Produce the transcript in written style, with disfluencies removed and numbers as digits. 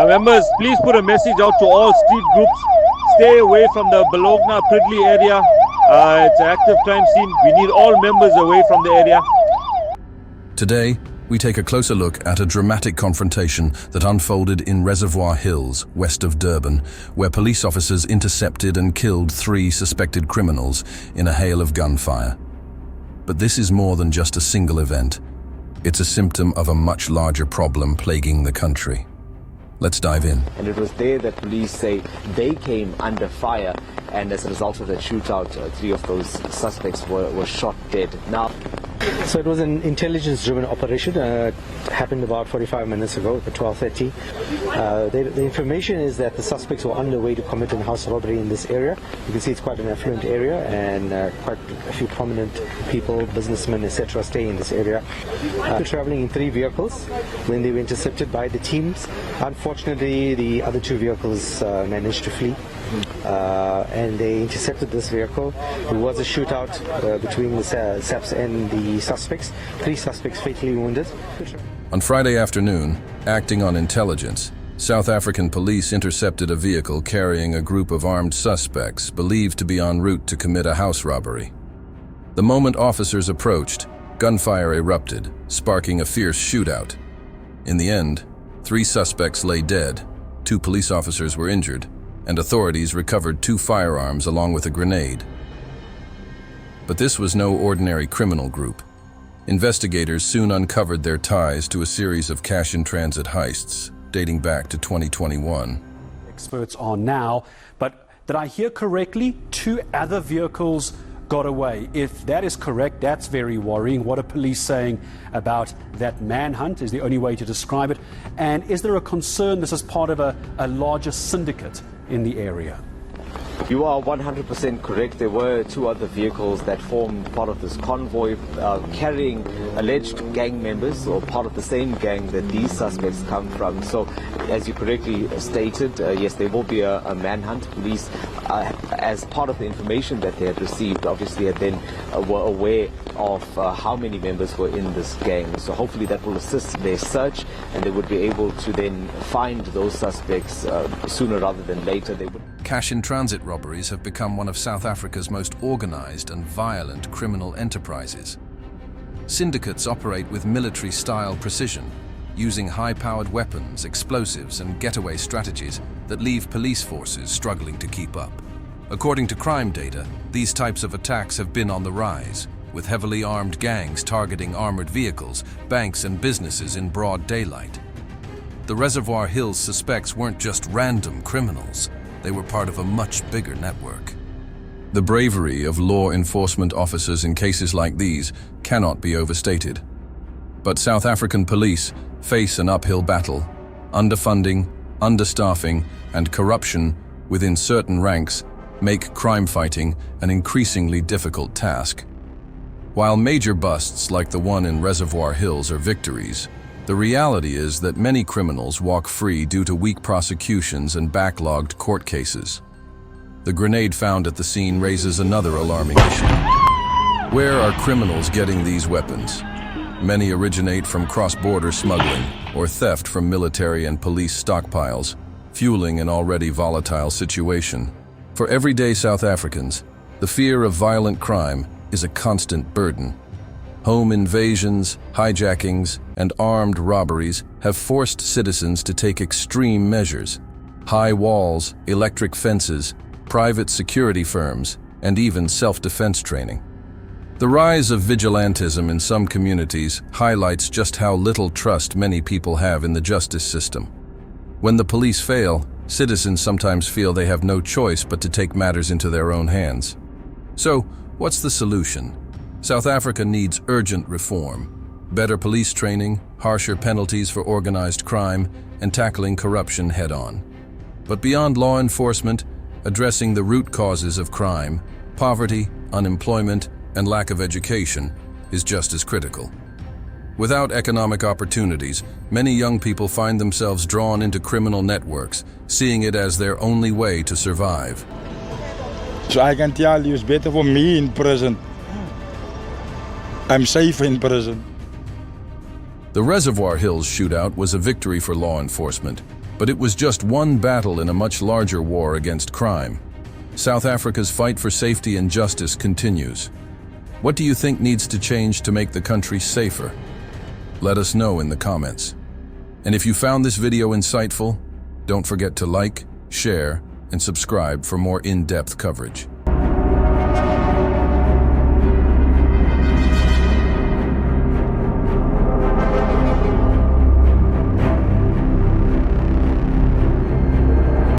Members, please put a message out to all street groups. Stay away from the Bologna Pridley area. It's an active crime scene. We need all members away from the area. Today, we take a closer look at a dramatic confrontation that unfolded in Reservoir Hills, west of Durban, where police officers intercepted and killed 3 suspected criminals in a hail of gunfire. But this is more than just a single event. It's a symptom of a much larger problem plaguing the country. Let's dive in. And it was there that police say they came under fire, and as a result of that shootout, 3 of those suspects were shot dead. Now, so it was an intelligence-driven operation. Happened about 45 minutes ago at 12:30. The information is that the suspects were on their way to commit a house robbery in this area. You can see it's quite an affluent area, and quite a few prominent people, businessmen, etc., stay in this area. Traveling in 3 vehicles when they were intercepted by the teams. Unfortunately, the other 2 vehicles managed to flee. And they intercepted this vehicle. There was a shootout between the SAPs and the suspects. 3 suspects fatally wounded. On Friday afternoon, acting on intelligence, South African police intercepted a vehicle carrying a group of armed suspects believed to be en route to commit a house robbery. The moment officers approached, gunfire erupted, sparking a fierce shootout. In the end, 3 suspects lay dead, 2 police officers were injured, and authorities recovered 2 firearms along with a grenade. But this was no ordinary criminal group. Investigators soon uncovered their ties to a series of cash-in-transit heists dating back to 2021. Experts are now, but did I hear correctly? 2 other vehicles got away. If that is correct, that's very worrying. What are police saying about that manhunt is the only way to describe it. And is there a concern this is part of a larger syndicate in the area? you are 100% correct. There were 2 other vehicles that formed part of this convoy carrying alleged gang members or part of the same gang that these suspects come from. So, as you correctly stated, yes, there will be a manhunt. Police, as part of the information that they had received, obviously then were aware of how many members were in this gang. So hopefully that will assist their search, and they would be able to then find those suspects sooner rather than later. They would. Cash-in-transit robberies have become one of South Africa's most organized and violent criminal enterprises. Syndicates operate with military-style precision, using high-powered weapons, explosives, and getaway strategies that leave police forces struggling to keep up. According to crime data, these types of attacks have been on the rise, with heavily armed gangs targeting armored vehicles, banks, and businesses in broad daylight. The Reservoir Hills suspects weren't just random criminals. They were part of a much bigger network. The bravery of law enforcement officers in cases like these cannot be overstated. But South African police face an uphill battle. Underfunding, understaffing, and corruption within certain ranks make crime fighting an increasingly difficult task. While major busts like the one in Reservoir Hills are victories, the reality is that many criminals walk free due to weak prosecutions and backlogged court cases. The grenade found at the scene raises another alarming issue. Where are criminals getting these weapons? Many originate from cross-border smuggling or theft from military and police stockpiles, fueling an already volatile situation. For everyday South Africans, the fear of violent crime is a constant burden. Home invasions, hijackings, and armed robberies have forced citizens to take extreme measures. High walls, electric fences, private security firms, and even self-defense training. The rise of vigilantism in some communities highlights just how little trust many people have in the justice system. When the police fail, citizens sometimes feel they have no choice but to take matters into their own hands. So, what's the solution? South Africa needs urgent reform, better police training, harsher penalties for organized crime, and tackling corruption head-on. But beyond law enforcement, addressing the root causes of crime, poverty, unemployment, and lack of education is just as critical. Without economic opportunities, many young people find themselves drawn into criminal networks, seeing it as their only way to survive. So I can tell you it's better for me in prison. I'm safe in prison. The Reservoir Hills shootout was a victory for law enforcement. But it was just one battle in a much larger war against crime. South Africa's fight for safety and justice continues. What do you think needs to change to make the country safer? Let us know in the comments. And if you found this video insightful, don't forget to like, share, and subscribe for more in-depth coverage.